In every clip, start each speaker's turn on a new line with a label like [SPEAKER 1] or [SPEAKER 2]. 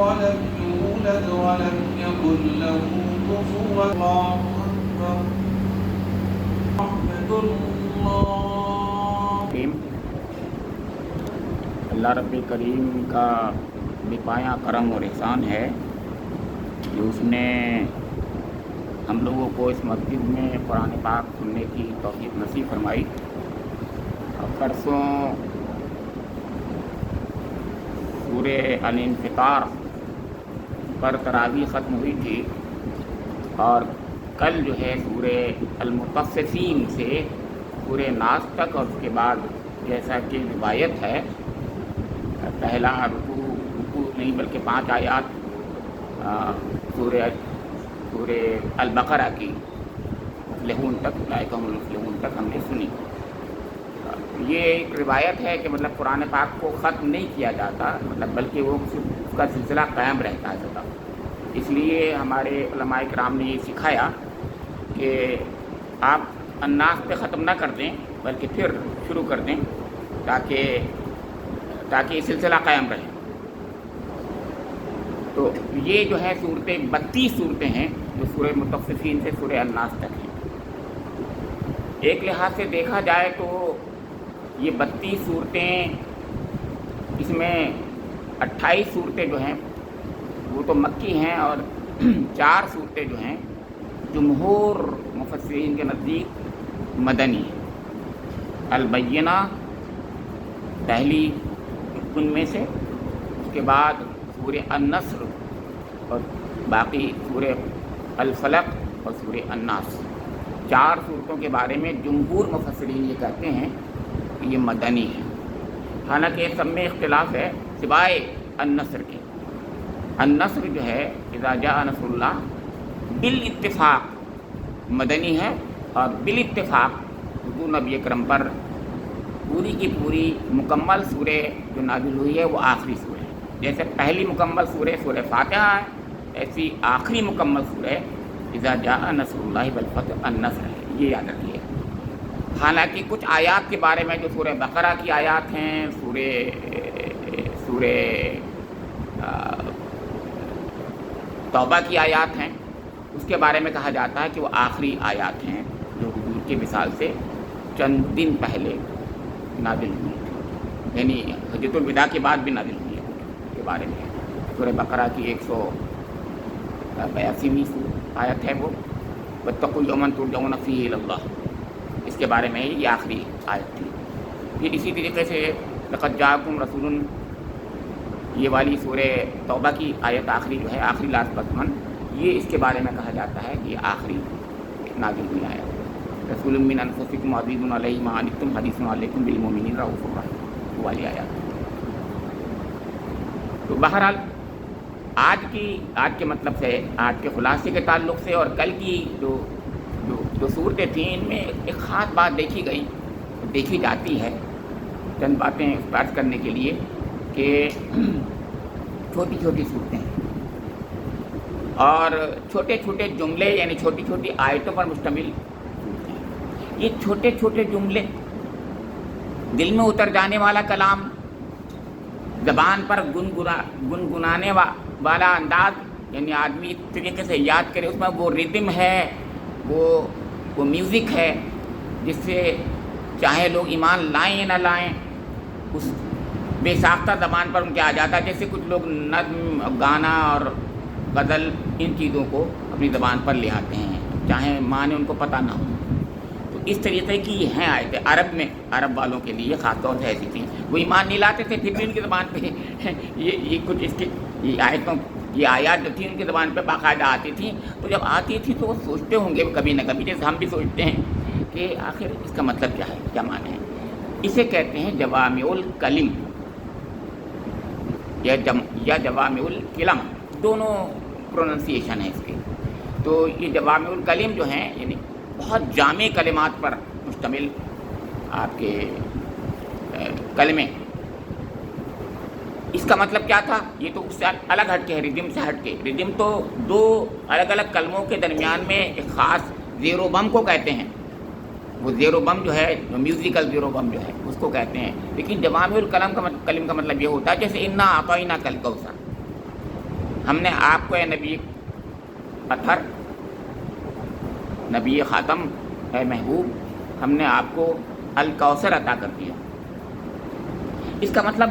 [SPEAKER 1] ولم يولد ولم يكن له كفوا الله أكبر رحمة الله.
[SPEAKER 2] اللہ رب کریم کا بپایا کرم اور احسان ہے کہ اس نے ہم لوگوں کو اس مسجد میں قرآن پاک سننے کی توفیق نصیب فرمائی. اور پرسوں سورہ الانفطار پر تراویح ختم ہوئی تھی اور کل جو ہے سورہ المطففین سے سورہ ناس تک، اور اس کے بعد جیسا کہ روایت ہے پہلا رکوع نہیں بلکہ 5 آیات سورہ البقرہ کی مفلحون تک، اولئک هم المفلحون تک ہم نے سنی. یہ ایک روایت ہے کہ مطلب قرآن پاک کو ختم نہیں کیا جاتا، مطلب بلکہ وہ اس کا سلسلہ قائم رہتا ہے سدا. اس لیے ہمارے علماء کرام نے یہ سکھایا کہ آپ الناس پہ ختم نہ کر دیں بلکہ پھر شروع کر دیں تاکہ یہ سلسلہ قائم رہے. تو یہ جو ہے صورتیں 32 صورتیں ہیں جو سورہ مطففین سے سورہ الناس تک ہیں. ایک لحاظ سے دیکھا جائے تو یہ 32 صورتیں، اس میں 28 صورتیں جو ہیں وہ تو مکی ہیں اور 4 صورتیں جو ہیں جمہور مفسرین کے نزدیک مدنی ہیں. البینہ پہلی ان میں سے، اس کے بعد سورہ النصر اور باقی سورہ الفلق اور سورہ الناس. 4 صورتوں کے بارے میں جمہور مفسرین یہ کہتے ہیں کہ یہ مدنی ہے. حالانکہ سب میں اختلاف ہے سوائے النصر کے. النصر جو ہے اذا جاء نصر اللہ بالاتفاق مدنی ہے، اور بالاتفاق حضور نبی اکرم پر پوری کی پوری مکمل سورہ جو نازل ہوئی ہے وہ آخری سورہ ہے. جیسے پہلی مکمل سورہ فاتحہ ہے، ایسی آخری مکمل سورہ اذا جاء نصر اللہ والفتح النصر ہے. یہ یاد رکھیے. حالانکہ کچھ آیات کے بارے میں جو سورہ بقرہ کی آیات ہیں، سورہ توبہ کی آیات ہیں، اس کے بارے میں کہا جاتا ہے کہ وہ آخری آیات ہیں جو حضور کے وصال سے چند دن پہلے نازل ہوئی ہیں، یعنی حجۃ الوداع کے بعد بھی نازل ہوئی ہے. کے بارے میں سورہ بقرہ کی 182ویں آیت ہے وہ واتقوا یوما ترجعون فیہ الی اللہ، اس کے بارے میں یہ آخری آیت تھی. پھر اسی طریقے سے لقد جاءکم رسول، یہ والی سورہ توبہ کی آیت آخری جو ہے، آخری لاسٹ بسمن، یہ اس کے بارے میں کہا جاتا ہے کہ یہ آخری نازل ہوئی آیت. رسول من انفسکم عزیز علیہ ما عنتم حریص علیکم بالمؤمنین رؤوف رحیم، وہ والی آیات. تو بہرحال آج کے مطلب سے، آج کے خلاصے کے تعلق سے اور کل کی جو صورتیں تھیں ان میں ایک خاص بات دیکھی جاتی ہے. چند باتیں بات کرنے کے لیے کہ چھوٹی چھوٹی صورتیں اور چھوٹے چھوٹے جملے، یعنی چھوٹی چھوٹی آیتوں پر مشتمل. یہ چھوٹے چھوٹے جملے، دل میں اتر جانے والا کلام، زبان پر گنگنانے والا انداز، یعنی آدمی اس طریقے سے یاد کرے، اس میں وہ ردم ہے، وہ میوزک ہے جس سے چاہے لوگ ایمان لائیں یا نہ لائیں اس بے ساختہ زبان پر ان کے آ جاتا ہے. جیسے کچھ لوگ نظم، گانا اور غزل ان چیزوں کو اپنی زبان پر لے آتے ہیں چاہے معنی ان کو پتہ نہ ہو. تو اس طریقے کی یہ ہیں آیتیں. عرب والوں کے لیے خاص طور سے ایسی تھیں، وہ ایمان نہیں لاتے تھے پھر بھی ان کی زبان پہ یہ کچھ اس کی یہ آیات جو تھیں ان کی زبان پہ باقاعدہ آتی تھیں. تو جب آتی تھی تو وہ سوچتے ہوں گے کبھی نہ کبھی، جیسے ہم بھی سوچتے ہیں کہ آخر اس کا مطلب کیا ہے، کیا معنی ہے. اسے کہتے ہیں جوامع الکلم یا جوامع الکلم، دونوں پروننسیشن ہے اس کے. تو یہ جوامع الکلم جو ہیں یعنی بہت جامع کلمات پر مشتمل آپ کے کلمے. اس کا مطلب کیا تھا؟ یہ تو اس سے الگ ہٹ کے ہے، ردم سے ہٹ کے. ردم تو 2 الگ الگ کلموں کے درمیان میں ایک خاص زیر و بم کو کہتے ہیں. وہ زیر و بم جو ہے، جو میوزیکل زیر و بم جو ہے اس کو کہتے ہیں. لیکن جوامع الکلم کا مطلب یہ ہوتا ہے جیسے انا اعطیناک الکوثر، ہم نے آپ کو اے نبی اطہر، نبی خاتم، اے محبوب، ہم نے آپ کو الکوثر عطا کر دیا۔ اس کا مطلب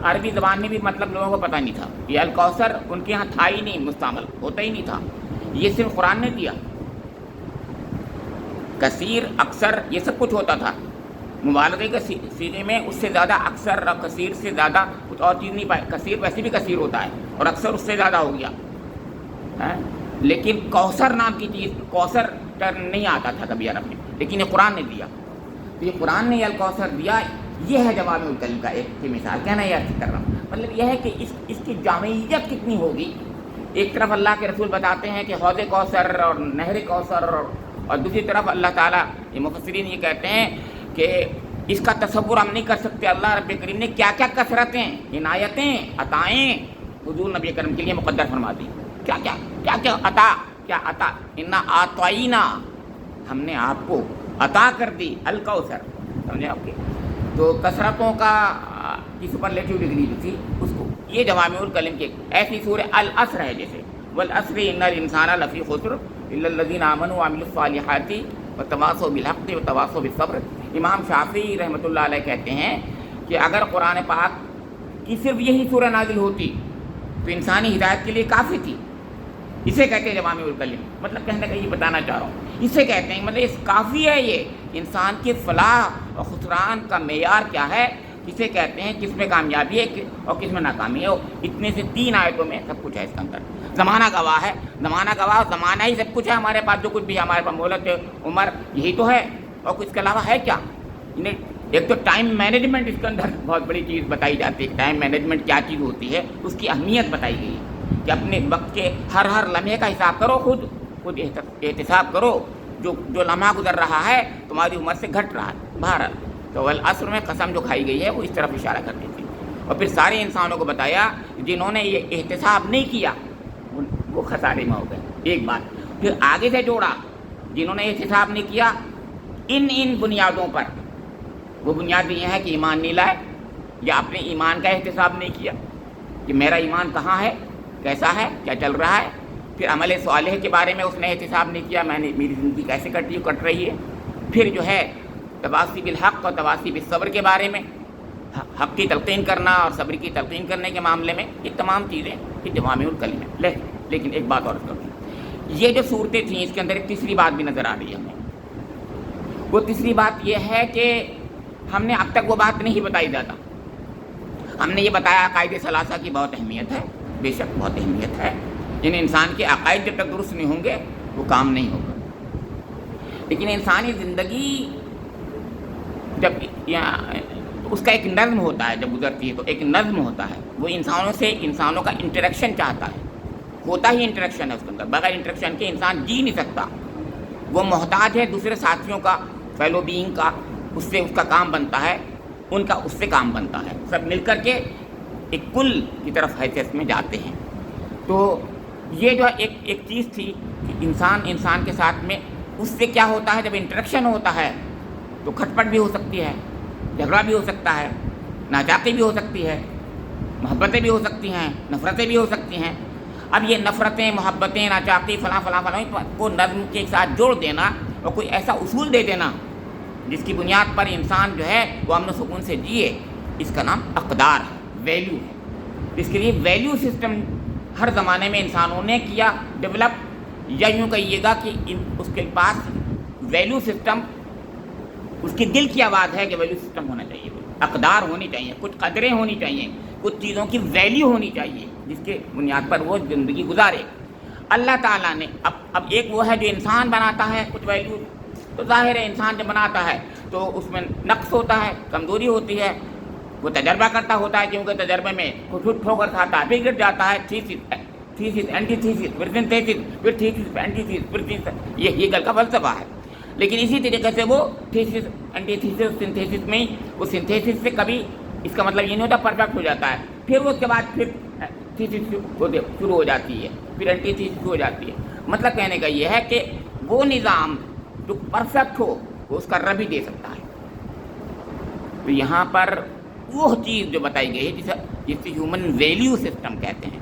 [SPEAKER 2] عربی زبان میں بھی مطلب لوگوں کو پتہ نہیں تھا، یہ الکوثر ان کے ہاں تھا ہی نہیں، مستعمل ہوتا ہی نہیں تھا، یہ صرف قرآن نے دیا۔ کثیر، اکثر، یہ سب کچھ ہوتا تھا، مبالغے کے سیغے میں اس سے زیادہ اکثر اور کثیر سے زیادہ کچھ اور چیز نہیں پائے۔ کثیر ویسے بھی کثیر ہوتا ہے اور اکثر اس سے زیادہ ہو گیا، لیکن کوثر نام کی چیز، کوثر ٹرم نہیں آتا تھا کبھی عرب میں، لیکن یہ قرآن نے دیا۔ تو یہ قرآن نے یہ الکوثر دیا، یہ ہے جوامع الکلم کا ایک کی مثال۔ کہنا یہ عرض کر رہا ہوں، مطلب یہ ہے کہ اس کی جامعیت کتنی ہوگی۔ ایک طرف اللہ کے رسول بتاتے ہیں کہ حوض کوثر اور نہر کوثر، اور دوسری طرف اللہ تعالیٰ، یہ مفسرین یہ کہتے ہیں کہ اس کا تصور ہم نہیں کر سکتے اللہ رب کریم نے کیا کیا کثرتیں، عنایتیں، عطائیں حضور نبی کریم کے لیے مقدر فرما دی۔ کیا کیا کیا کیا عطا، کیا عطا، انا اعطینا، ہم نے آپ کو عطا کر دی الکوثر، سمجھے آپ کے۔ تو کثرتوں کا کی سپرلیٹیو ڈگری جو تھی اس کو، یہ جوامع الکلم کی ایسی سورہ العصر ہے جیسے والعصر ان الانسان لفی خسر الا الذین آمنوا وعملوا الصالحات وتواصوا بالحق وتواصوا بالصبر۔ امام شافعی رحمۃ اللہ علیہ کہتے ہیں کہ اگر قرآن پاک کی صرف یہی سورہ نازل ہوتی تو انسانی ہدایت کے لیے کافی تھی۔ اسے کہتے ہیں جوامع الکلم، مطلب کہنے کا یہ بتانا چاہ رہا ہوں، اسے کہتے ہیں مطلب اس کافی ہے یہ انسان کی فلاح اور خسران کا معیار کیا ہے، کسے کہتے ہیں، کس میں کامیابی ہے اور کس میں ناکامی ہے۔ اتنے سے 3 آیتوں میں سب کچھ ہے اس کے اندر۔ زمانہ گواہ ہے، زمانہ گواہ، زمانہ ہی سب کچھ ہے ہمارے پاس، جو کچھ بھی ہمارے پاس مہلت عمر یہی تو ہے، اور اس کے علاوہ ہے کیا؟ ایک تو ٹائم مینجمنٹ اس کے اندر بہت بڑی چیز بتائی جاتی ہے، ٹائم مینجمنٹ کیا چیز ہوتی ہے، اس کی اہمیت بتائی گئی ہے کہ اپنے وقت کے ہر لمحے کا حساب کرو، خود احتساب کرو، جو لمحہ گزر رہا ہے تمہاری عمر سے گھٹ رہا ہے بہرحال۔ تو والعصر میں قسم جو کھائی گئی ہے وہ اس طرف اشارہ کرتی تھی، اور پھر سارے انسانوں کو بتایا جنہوں نے یہ احتساب نہیں کیا وہ خسارے میں ہو گئے، ایک بات۔ پھر آگے سے جوڑا جنہوں نے احتساب نہیں کیا ان بنیادوں پر، وہ بنیاد یہ ہے کہ ایمان نہیں لائے یا اپنے ایمان کا احتساب نہیں کیا کہ میرا ایمان کہاں ہے، کیسا ہے، کیا چل رہا ہے۔ پھر عمل صالح کے بارے میں اس نے احتساب نہیں کیا، میری زندگی کیسے کٹ رہی ہے۔ پھر جو ہے تواصی بالحق اور تواصی بالصبر کے بارے میں، حق کی تلقین کرنا اور صبر کی تلقین کرنے کے معاملے میں، یہ تمام چیزیں یہ جوامع الکلم ہے۔ لیکن ایک بات اور کروں، یہ جو صورتیں تھیں اس کے اندر ایک تیسری بات بھی نظر آ رہی ہے ہمیں۔ وہ تیسری بات یہ ہے کہ ہم نے اب تک وہ بات نہیں بتائی جاتا، ہم نے یہ بتایا عقائد ثلاثہ کی بہت اہمیت ہے، بے شک بہت اہمیت ہے، یعنی انسان کے عقائد جب تک درست نہیں ہوں گے وہ کام نہیں ہوگا۔ لیکن انسانی زندگی جب اس کا ایک نظم ہوتا ہے، جب گزرتی ہے تو ایک نظم ہوتا ہے، وہ انسانوں سے انسانوں کا انٹریکشن چاہتا ہے، ہوتا ہی انٹریکشن ہے اس کے اندر، بغیر انٹریکشن کے انسان جی نہیں سکتا۔ وہ محتاج ہے دوسرے ساتھیوں کا، فیلو بینگ کا، اس سے اس کا کام بنتا ہے، ان کا اس سے کام بنتا ہے، سب مل کر کے ایک کل کی طرف حیثیت میں جاتے ہیں۔ تو یہ جو ایک چیز تھی کہ انسان کے ساتھ میں اس سے کیا ہوتا ہے، جب انٹریکشن ہوتا ہے تو کھٹپٹ بھی ہو سکتی ہے، جھگڑا بھی ہو سکتا ہے، ناچاقی بھی ہو سکتی ہے، محبتیں بھی ہو سکتی ہیں، نفرتیں بھی ہو سکتی ہیں۔ اب یہ نفرتیں، محبتیں، ناچاقی، فلاں کو نظم کے ساتھ جوڑ دینا اور کوئی ایسا اصول دے دینا جس کی بنیاد پر انسان جو ہے وہ امن و سکون سے جیے، اس کا نام اقدار ہے، ویلیو ہے۔ اس کے لیے ویلیو سسٹم ہر زمانے میں انسانوں نے کیا ڈیولپ، یا یوں کہیے گا کہ اس کے پاس ویلیو سسٹم، اس کی دل کی آواز ہے کہ ویلیو سسٹم ہونا چاہیے، اقدار ہونی چاہیے، کچھ قدریں ہونی چاہیے، کچھ چیزوں کی ویلیو ہونی چاہیے جس کے بنیاد پر وہ زندگی گزارے۔ اللہ تعالیٰ نے اب ایک وہ ہے جو انسان بناتا ہے کچھ ویلیو، تو ظاہر ہے انسان جب بناتا ہے تو اس میں نقص ہوتا ہے، کمزوری ہوتی ہے، وہ تجربہ کرتا ہوتا ہے، کیونکہ تجربے میں کچھ ٹھوکر کھاتا ہے، پھر گر جاتا ہے، تھیسس اینٹی تھیسس، پھر سنتھیسس، پھر تھیسس اینٹی تھیسس، پھر یہ گل کا فلسفہ ہے۔ لیکن اسی طریقے سے وہ تھیسس اینٹی تھیسس سنتھیسس میں ہی، وہ سنتھیسس سے کبھی اس کا مطلب یہ نہیں ہوتا پرفیکٹ ہو جاتا ہے، پھر وہ اس کے بعد پھر تھیسس شروع ہو جاتی ہے، پھر اینٹی تھیسس ہو جاتی ہے۔ مطلب کہنے کا یہ ہے کہ وہ نظام جو پرفیکٹ ہو وہ اس کا رب ہی دے سکتا ہے۔ تو یہاں پر وہ چیز جو بتائی گئی ہے جسے ہیومن ویلیو سسٹم کہتے ہیں،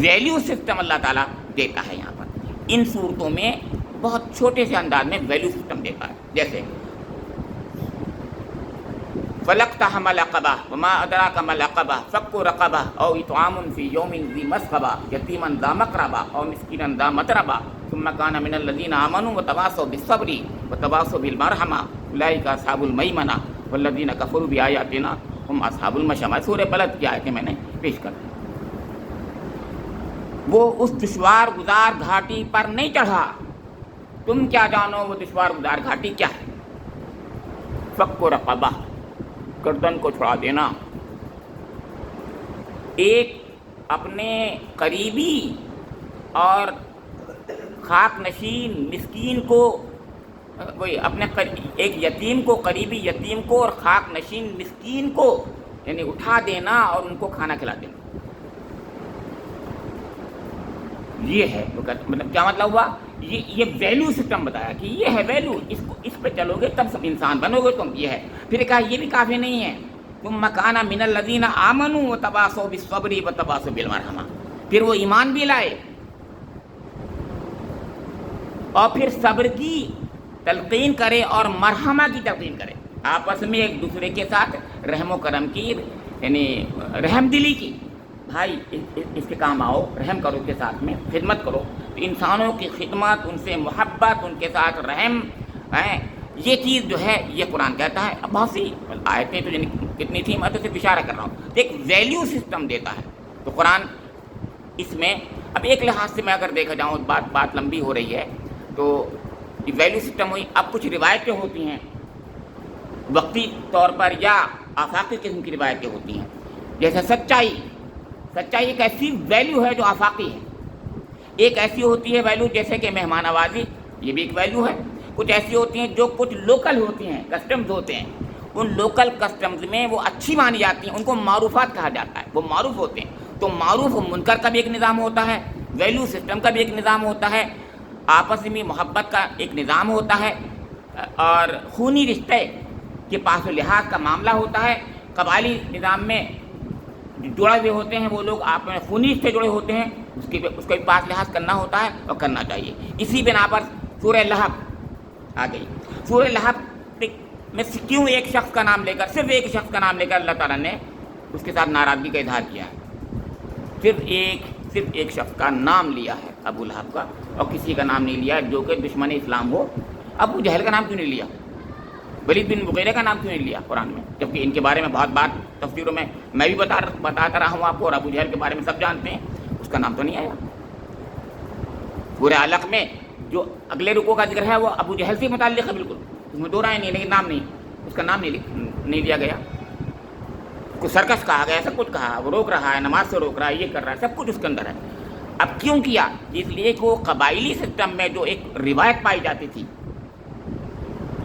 [SPEAKER 2] ویلیو سسٹم اللہ تعالیٰ دیتا ہے یہاں پر. ان صورتوں میں بہت چھوٹے سے انداز میں ویلیو سسٹم دیتا ہے. جیسے فَلَقْتَحَمَ الْعَقَبَةَ وَمَا أَدْرَاكَ مَا الْعَقَبَةُ فَكُّ رَقَبَةٍ أَوْ إِطْعَامٌ فِي يَوْمٍ ذِي مَسْغَبَةٍ يَتِيمًا ذَا مَقْرَبَةٍ أَوْ مِسْكِينًا ذَا مَتْرَبَةٍ ثُمَّ كَانَ مِنَ الَّذِينَ آمَنُوا وَتَوَاصَوْا بِالصَّبْرِ وَتَوَاصَوْا بِالْمَرْحَمَةِ أُولَٰئِكَ أَصْحَابُ الْمَيْمَنَةِ وَالَّذِينَ كَفَرُوا بِآيَاتِنَا هُمْ أَصْحَابُ الْمَشْأَمَةِ. سورہ بلد کی آیتیں میں نے پیش کر دی. وہ اس دشوار گزار گھاٹی پر نہیں چڑھا، تم کیا جانو وہ دشوار گزار گھاٹی کیا ہے. فک رقبہ، گردن کو چھڑا دینا. ایک اپنے قریبی اور خاک نشین مسکین کو، اپنے ایک یتیم کو، قریبی یتیم کو اور خاک نشین مسکین کو یعنی اٹھا دینا اور ان کو کھانا کھلا دینا. یہ ہے مطلب کیا مطلب ہوا، یہ ویلیو سسٹم بتایا کہ یہ ہے ویلیو، اس پہ چلو گے تب سب انسان بنو گے تم. یہ ہے. پھر کہا یہ بھی کافی نہیں ہے، تم مکانہ من الذین آمنوا وتواصوا بالصبر وتواصوا بالمرحمہ. پھر وہ ایمان بھی لائے اور پھر صبر کی تلقین کرے اور مرحمہ کی تلقین کرے، آپس میں ایک دوسرے کے ساتھ رحم و کرم کی یعنی رحم دلی کی. بھائی اس کے کام آؤ، رحم کرو کے ساتھ میں خدمت کرو. تو انسانوں کی خدمت، ان سے محبت، ان کے ساتھ رحم، یہ چیز جو ہے یہ قرآن کہتا ہے. اب بہت سی آیتیں تو کتنی تھیں، میں تو صرف اشارہ کر رہا ہوں. ایک ویلیو سسٹم دیتا ہے تو قرآن اس میں. اب ایک لحاظ سے میں اگر دیکھا جاؤں، بات لمبی ہو رہی ہے تو ویلیو سسٹم ہوئی. اب کچھ روایتیں ہوتی ہیں وقتی طور پر یا آفاقی قسم کی روایتیں ہوتی ہیں، جیسے سچائی ایک ایسی ویلیو ہے جو آفاقی ہے. ایک ایسی ہوتی ہے ویلیو جیسے کہ مہمان نوازی، یہ بھی ایک ویلیو ہے. کچھ ایسی ہوتی ہیں جو کچھ لوکل ہوتی ہیں، کسٹمز ہوتے ہیں. ان لوکل کسٹمز میں وہ اچھی مانی جاتی ہیں، ان کو معروفات کہا جاتا ہے، وہ معروف ہوتے ہیں. تو معروف و منکر کا بھی ایک نظام ہوتا ہے، ویلیو سسٹم کا بھی ایک نظام ہوتا ہے، آپس میں محبت کا ایک نظام ہوتا ہے، اور خونی رشتے کے پاس و لحاظ کا معاملہ ہوتا ہے. قبائلی نظام میں جڑے ہوئے ہوتے ہیں وہ لوگ، آپ میں خونی رشتے جڑے ہوتے ہیں، اس کو بھی پاس لحاظ کرنا ہوتا ہے اور کرنا چاہیے. اسی بنا پر سورہ لہب آ گئی. سورہ لہب میں کیوں ایک شخص کا نام لے کر، صرف ایک شخص کا نام لے کر اللہ تعالیٰ نے اس کے ساتھ ناراضگی کا اظہار کیا ہے. صرف ایک شخص کا نام لیا ہے، ابو لہب کا، اور کسی کا نام نہیں لیا جو کہ دشمن اسلام ہو. ابو جہل کا نام کیوں نہیں لیا، ولید بن مغیرہ کا نام کیوں نہیں لیا قرآن میں، جبکہ ان کے بارے میں بہت بات تفسیروں میں بھی بتاتا رہا ہوں آپ کو، اور ابو جہل کے بارے میں سب جانتے ہیں، اس کا نام تو نہیں آیا. سورہ علق میں جو اگلے رکوع کا ذکر ہے وہ ابو جہل سے متعلق ہے بالکل، اس میں دو رائے نہیں، لیکن نام نہیں، اس کا نام نہیں لیا گیا. کچھ سرکش کہا گیا، سب کچھ کہا، وہ روک رہا ہے، نماز سے روک رہا ہے، یہ کر رہا ہے، سب کچھ اس کے اندر ہے. اب کیوں کیا؟ اس لیے کہ وہ قبائلی سسٹم میں جو ایک روایت پائی جاتی تھی،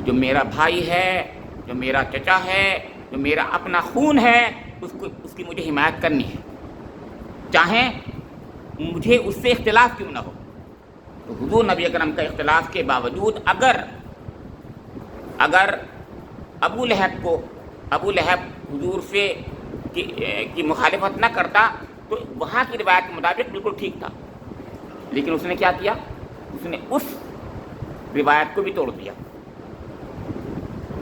[SPEAKER 2] جو میرا بھائی ہے، جو میرا چچا ہے، جو میرا اپنا خون ہے، اس کی مجھے حمایت کرنی ہے، چاہے مجھے اس سے اختلاف کیوں نہ ہو. تو حضور نبی اکرم کا اختلاف کے باوجود اگر ابو لہب حضور سے کی مخالفت نہ کرتا تو وہاں کی روایت کے مطابق بالکل ٹھیک تھا. لیکن اس نے کیا کیا؟ اس نے اس روایت کو بھی توڑ دیا.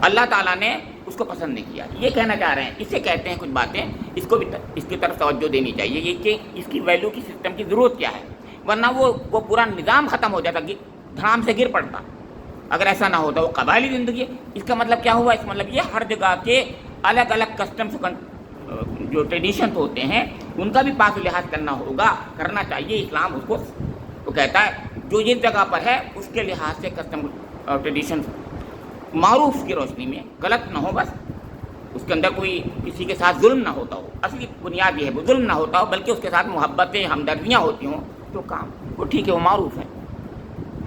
[SPEAKER 2] اللہ تعالیٰ نے اس کو پسند نہیں کیا. یہ کہنا چاہ رہے ہیں، اسے کہتے ہیں کچھ باتیں اس کو بھی اس کی طرف توجہ دینی چاہیے، یہ کہ اس کی ویلیو کی سسٹم کی ضرورت کیا ہے، ورنہ وہ پورا نظام ختم ہو جاتا، دھڑام سے گر پڑتا. اگر ایسا نہ ہوتا، وہ قبائلی زندگی. اس کا مطلب کیا ہوا؟ اس مطلب یہ ہر جگہ کے الگ الگ کسٹمس جو ٹریڈیشن ہوتے ہیں ان کا بھی پاس و لحاظ کرنا چاہیے. اسلام اس کو وہ کہتا ہے جو جس جگہ پر ہے اس کے لحاظ سے کسٹم ٹریڈیشن معروف کی روشنی میں غلط نہ ہو، بس اس کے اندر کوئی کسی کے ساتھ ظلم نہ ہوتا ہو. اصلی بنیاد یہ ہے وہ ظلم نہ ہوتا ہو، بلکہ اس کے ساتھ محبتیں ہمدردیاں ہوتی ہوں تو کام وہ ٹھیک ہے، وہ معروف ہے.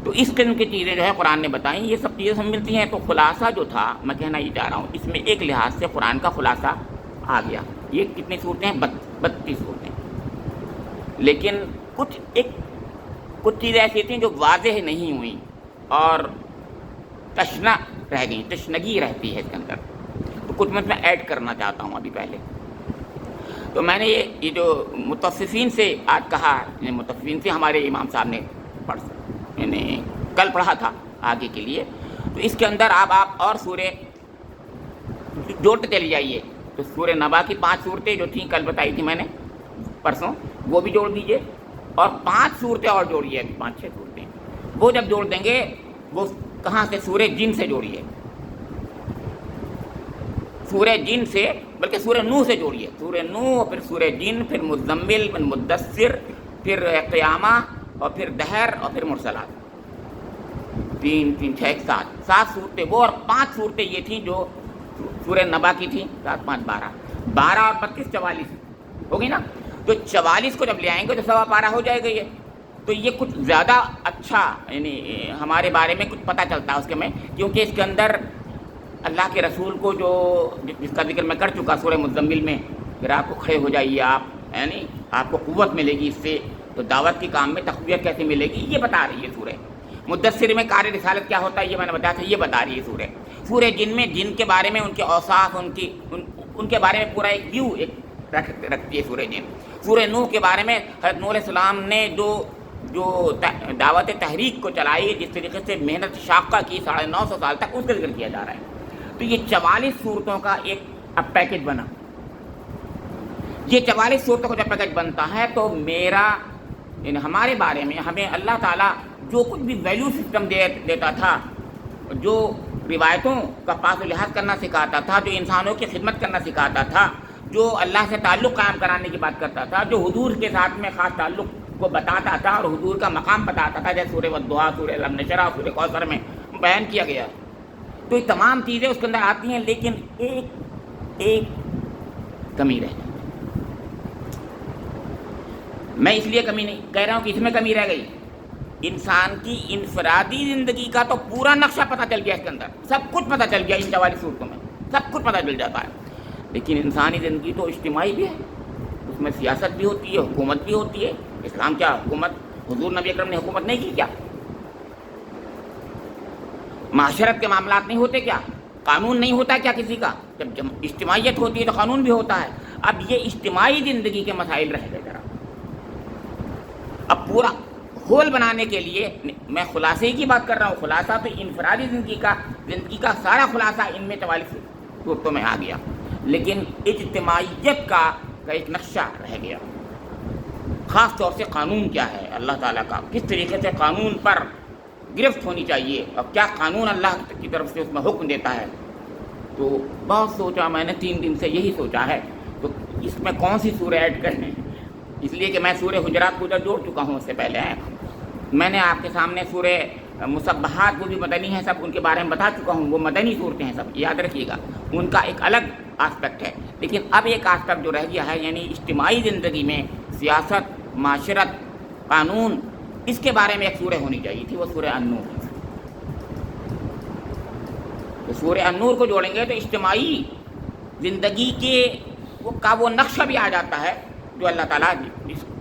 [SPEAKER 2] تو اس قسم کی چیزیں جو ہے قرآن نے بتائیں، یہ سب چیزیں سب ملتی ہیں. تو خلاصہ جو تھا میں کہنا یہ چاہ رہا ہوں، اس میں ایک لحاظ سے قرآن کا خلاصہ آ گیا. یہ کتنی صورتیں ہیں؟ 32 صورتیں. لیکن کچھ چیزیں ایسی تھیں جو واضح نہیں ہوئیں اور تشنہ رہ گئیں، تشنگی رہتی ہے اس کے اندر. تو کچھ میں ایڈ کرنا چاہتا ہوں ابھی پہلے. تو میں نے یہ جو متففین سے آج کہا، متففین سے ہمارے امام صاحب نے یعنی کل پڑھا تھا آگے کے لیے، تو اس کے اندر آپ اور سورے جوڑتے چلے جائیے. تو سورہ نبا کی 5 صورتیں جو تھیں کل بتائی تھی میں نے پرسوں، وہ بھی جوڑ دیجئے، اور 5 صورتیں اور جوڑیے، 5-6 صورتیں. وہ جب جوڑ دیں گے وہ کہاں سے؟ سورہ جن سے جوڑیے، سورہ جن سے، بلکہ سورہ نوح سے جوڑیے. سورہ نوح، پھر سورہ جن، پھر مزمل، پھر مدثر، پھر قیامہ، اور پھر دہر، اور پھر مرسلات. 3 3 6 7 صورتیں وہ، اور 5 صورتیں یہ تھیں جو سورہ نبا کی تھیں. 7 5 12 اور 32 44 ہوگی نا. تو 44 کو جب لے آئیں گے تو سوا پارہ ہو جائے گا یہ. تو یہ کچھ زیادہ اچھا یعنی ہمارے بارے میں کچھ پتہ چلتا ہے اس کے میں، کیونکہ اس کے اندر اللہ کے رسول کو جو جس کا ذکر میں کر چکا سورہ مزمل میں، پھر آپ کو کھڑے ہو جائیے آپ، یعنی آپ کو قوت ملے گی اس سے، تو دعوت کے کام میں تقویت کیسے ملے گی یہ بتا رہی ہے سورہ. مدثر میں کار رسالت کیا ہوتا ہے یہ میں نے بتایا تھا، یہ بتا رہی ہے سورہ. سورہ جن میں جن کے بارے میں، ان کے اوصاف، ان کے بارے میں پورا ایک ویو رکھتی ہے سورہ جن. سورہ نوح کے بارے میں حضرت نوح علیہ السلام نے جو دعوت تحریک کو چلائی، جس طریقے سے محنت شاقہ کی 950 سال تک، اس کا ذکر کیا جا رہا ہے. تو یہ 44 صورتوں کا ایک اب پیکج بنا. یہ 44 صورتوں کا جب پیکج بنتا ہے تو میرا یعنی ہمارے بارے میں ہمیں اللہ تعالیٰ جو کچھ بھی ویلیو سسٹم دیتا تھا، جو روایتوں کا پاس و لحاظ کرنا سکھاتا تھا، جو انسانوں کی خدمت کرنا سکھاتا تھا، جو اللہ سے تعلق قائم کرانے کی بات کرتا تھا، جو حضور کے ساتھ میں خاص تعلق کو بتاتا تھا اور حضور کا مقام بتاتا تھا، جیسے سورہ والضحیٰ، سورہ الم نشرح، سورہ کوثر میں بیان کیا گیا. تو یہ تمام چیزیں اس کے اندر آتی ہیں، لیکن ایک کمی رہ جاتی. میں اس لیے کمی نہیں کہہ رہا ہوں کہ اس میں کمی رہ گئی. انسان کی انفرادی زندگی کا تو پورا نقشہ پتہ چل گیا، اس کے اندر سب کچھ پتہ چل گیا. ان 44 صورتوں میں سب کچھ پتہ چل جاتا ہے. لیکن انسانی زندگی تو اجتماعی بھی ہے، اس میں سیاست بھی ہوتی ہے، حکومت بھی ہوتی ہے. اسلام کیا حکومت، حضور نبی اکرم نے حکومت نہیں کی کیا؟ معاشرت کے معاملات نہیں ہوتے کیا؟ قانون نہیں ہوتا کیا کسی کا؟ جب اجتماعیت ہوتی ہے تو قانون بھی ہوتا ہے. اب یہ اجتماعی زندگی کے مسائل رہ گئے ذرا. اب پورا ہول بنانے کے لیے میں خلاصے کی بات کر رہا ہوں. خلاصہ تو انفرادی زندگی کا سارا خلاصہ ان میں 44 صورتوں میں آ گیا، لیکن اجتماعیت کا ایک نقشہ رہ گیا. خاص طور سے قانون کیا ہے اللہ تعالیٰ کا، کس طریقے سے قانون پر گرفت ہونی چاہیے، اور کیا قانون اللہ کی طرف سے اس میں حکم دیتا ہے. تو بہت سوچا میں نے، 3 دن سے یہی سوچا ہے تو اس میں کون سی سورہ ایڈ کریں، اس لیے کہ میں سورہ حجرات کو جوڑ چکا ہوں. اس سے پہلے میں نے آپ کے سامنے سورہ مصبحات، وہ بھی مدنی ہیں سب، ان کے بارے میں بتا چکا ہوں. وہ مدنی صورتیں ہیں سب، یاد رکھیے گا. ان کا ایک الگ آسپیکٹ ہے. لیکن اب ایک آسپیکٹ جو رہ گیا ہے، یعنی اجتماعی زندگی میں سیاست، معاشرت، قانون، اس کے بارے میں ایک سورہ ہونی چاہیے تھی، وہ سورہ النور. تو سورہ النور کو جوڑیں گے تو اجتماعی زندگی کے وہ نقشہ بھی آ جاتا ہے جو اللہ تعالیٰ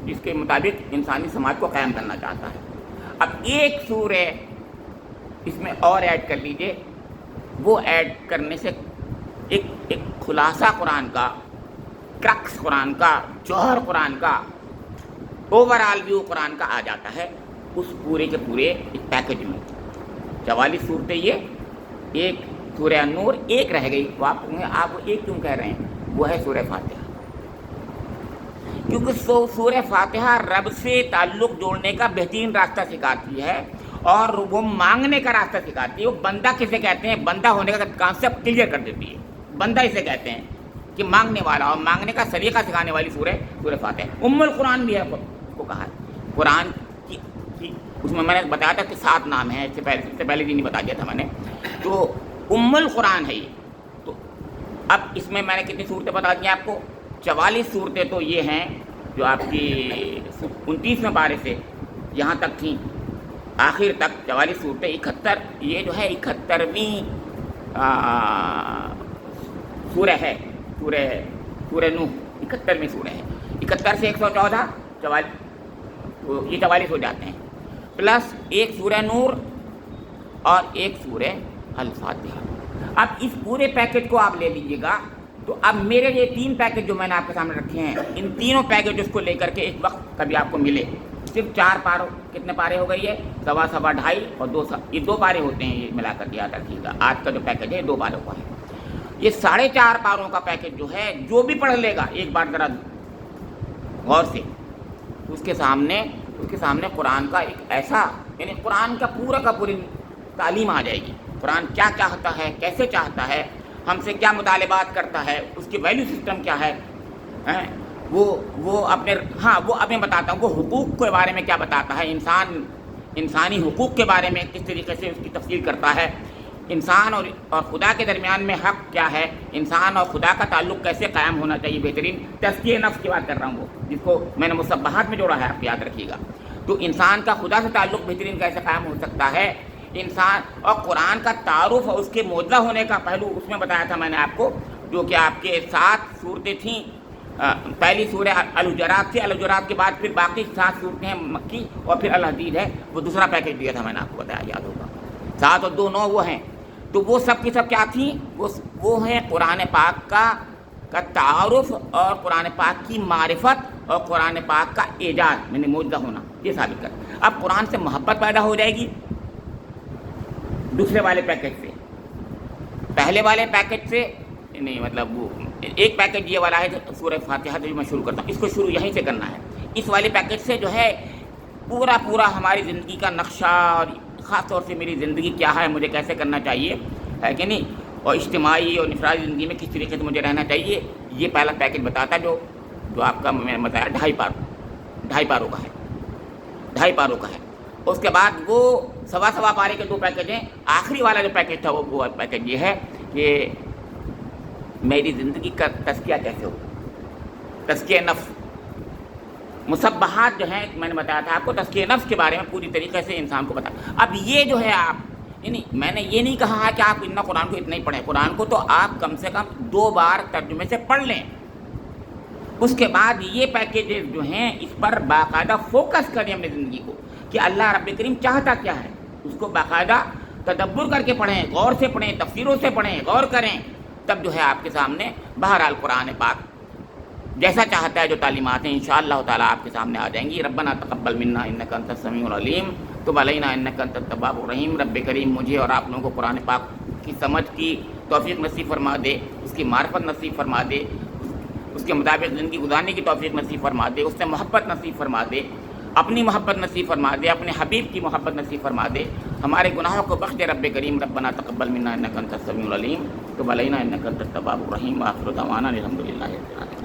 [SPEAKER 2] جس کے مطابق انسانی سماج کو قائم کرنا چاہتا ہے. اب ایک سورہ اس میں اور ایڈ کر لیجئے. وہ ایڈ کرنے سے ایک خلاصہ قرآن کا، کرکس قرآن کا، جوہر قرآن کا، اوور آل ویو قرآن کا آ جاتا ہے اس پورے کے پورے ایک پیکج میں. 44 صورتیں یہ، ایک سورہ النور، ایک رہ گئی. وہ آپ ایک کیوں کہہ رہے ہیں؟ وہ ہے سورہ فاتحہ. کیونکہ سورہ فاتحہ رب سے تعلق جوڑنے کا بہترین راستہ سکھاتی ہے، اور وہ مانگنے کا راستہ سکھاتی ہے. وہ بندہ کسے کہتے ہیں، بندہ ہونے کا کانسیپٹ کلیئر کر دیتی ہے. بندہ اسے کہتے ہیں کہ مانگنے والا، اور مانگنے کا سلیقہ سکھانے والی سورہ فاتحہ. ام القرآن بھی ہے اس کو کہا ہے. قرآن کی اس میں نے بتایا تھا کہ 7 نام ہیں، اس سے پہلے دن ہی بتا دیا تھا میں نے. تو ام القرآن ہے یہ. تو اب اس میں نے کتنی صورتیں بتا دی آپ کو؟ 44 صورتیں تو یہ ہیں جو آپ کی 29ویں پارے سے یہاں تک تھیں آخر تک. 44 صورتیں. 71 یہ جو ہے 71ویں سورہ ہے، سورہ نوح 71ویں سورہ ہے. 71 سے 114 یہ 44 ہو جاتے ہیں، پلس ایک سورہ نور اور ایک سورہ الفاتحہ. اب اس پورے پیکج کو آپ لے لیجئے گا تو اب میرے یہ 3 پیکج جو میں نے آپ کے سامنے رکھے ہیں، ان تینوں پیکجز کو لے کر کے ایک وقت کبھی آپ کو ملے، صرف 4 پاروں، کتنے پارے ہو گئی ہے؟ 2.25 سوا 2.5 اور 2 یہ 2 پارے ہوتے ہیں، یہ ملا کر کے یاد رکھیے گا۔ آج کا جو پیکج ہے 2 پاروں کا ہے۔ یہ 4.5 پاروں کا پیکج جو ہے، جو بھی پڑھ لے گا ایک بار ذرا غور سے، اس کے سامنے قرآن کا ایک ایسا، یعنی قرآن کا پوری تعلیم آ جائے گی۔ قرآن کیا چاہتا ہے، کیسے چاہتا ہے، ہم سے کیا مطالبات کرتا ہے، اس کی ویلیو سسٹم کیا ہے، وہ اپنے بتاتا ہوں، وہ حقوق کے بارے میں کیا بتاتا ہے، انسانی حقوق کے بارے میں کس طریقے سے اس کی تفصیل کرتا ہے، انسان اور خدا کے درمیان میں حق کیا ہے، انسان اور خدا کا تعلق کیسے قائم ہونا چاہیے۔ بہترین تزکیہ نفس کی بات کر رہا ہوں، وہ جس کو میں نے مصباحات میں جوڑا ہے، آپ یاد رکھیے گا۔ تو انسان کا خدا سے تعلق بہترین کیسے قائم ہو سکتا ہے، انسان اور قرآن کا تعارف اور اس کے معجزہ ہونے کا پہلو اس میں بتایا تھا میں نے آپ کو، جو کہ آپ کے 7 صورتیں تھیں۔ پہلی سورہ الحجرات تھی، الحجرات کے بعد پھر باقی 7 صورتیں ہیں مکی، اور پھر الحدید ہے، وہ دوسرا پیکج دیا تھا میں نے آپ کو بتایا، یاد ہوگا۔ 7 اور 2 9 وہ ہیں۔ تو وہ سب کی سب کیا تھیں؟ وہ ہیں قرآن پاک کا تعارف اور قرآن پاک کی معرفت اور قرآن پاک کا اعجاز، یعنی معجزہ ہونا، یہ ثابت کر۔ اب قرآن سے محبت پیدا ہو جائے گی دوسرے والے پیکج سے۔ پہلے والے پیکج سے نہیں، مطلب وہ ایک پیکج یہ والا ہے سورہ فاتحہ جو میں شروع کرتا ہوں، اس کو شروع یہیں سے کرنا ہے۔ اس والے پیکج سے جو ہے پورا ہماری زندگی کا نقشہ، اور خاص طور سے میری زندگی کیا ہے، مجھے کیسے کرنا چاہیے، ہے کہ نہیں، اور اجتماعی اور انفرادی زندگی میں کس طریقے سے مجھے رہنا چاہیے، یہ پہلا پیکج بتاتا ہے، جو آپ کا میں نے بتایا 2.5 پاروں کا ہے، 2.5 پاروں کا ہے۔ اس کے بعد وہ 2.25 پارے کے 2 پیکج ہیں۔ آخری والا جو پیکج تھا وہ پیکج یہ ہے کہ میری زندگی کا تزکیہ کیسے ہو، تزکیہ نفس۔ مصباحات جو ہیں میں نے بتایا تھا آپ کو، تزکیہ نفس کے بارے میں پوری طریقے سے انسان کو بتایا۔ اب یہ جو ہے آپ، یعنی میں نے یہ نہیں کہا کہ آپ قرآن کو اتنا ہی پڑھیں، قرآن کو تو آپ کم سے کم 2 بار ترجمے سے پڑھ لیں۔ اس کے بعد یہ پیکیجز جو ہیں اس پر باقاعدہ فوکس کریں اپنی زندگی کو، کہ اللہ رب کریم چاہتا کیا ہے، اس کو باقاعدہ تدبر کر کے پڑھیں، غور سے پڑھیں، تفسیروں سے پڑھیں، غور کریں، تب جو ہے آپ کے سامنے بہرحال قرآن پاک جیسا چاہتا ہے جو تعلیمات ہیں انشاءاللہ تعالیٰ آپ کے سامنے آ جائیں گی۔ ربنا تقبل منا انک انت السمیع العلیم تب علینا انک انت التواب الرحیم۔ رب کریم مجھے اور آپ لوگوں کو قرآن پاک کی سمجھ کی توفیق نصیب فرما دے، اس کی معرفت نصیب فرما دے، اس کے مطابق زندگی گزارنے کی توفیق نصیب فرما دے، اس سے محبت نصیب فرما دے، اپنی محبت نصیب فرما دے، اپنے حبیب کی محبت نصیب فرما دے، ہمارے گناہوں کو بخش دے رب کریم۔ ربنا تقبل منا انک انت السمیع العلیم تب علینا انک انت التواب الرحیم۔ آخر دعوانا الحمدللہ رب العالمین۔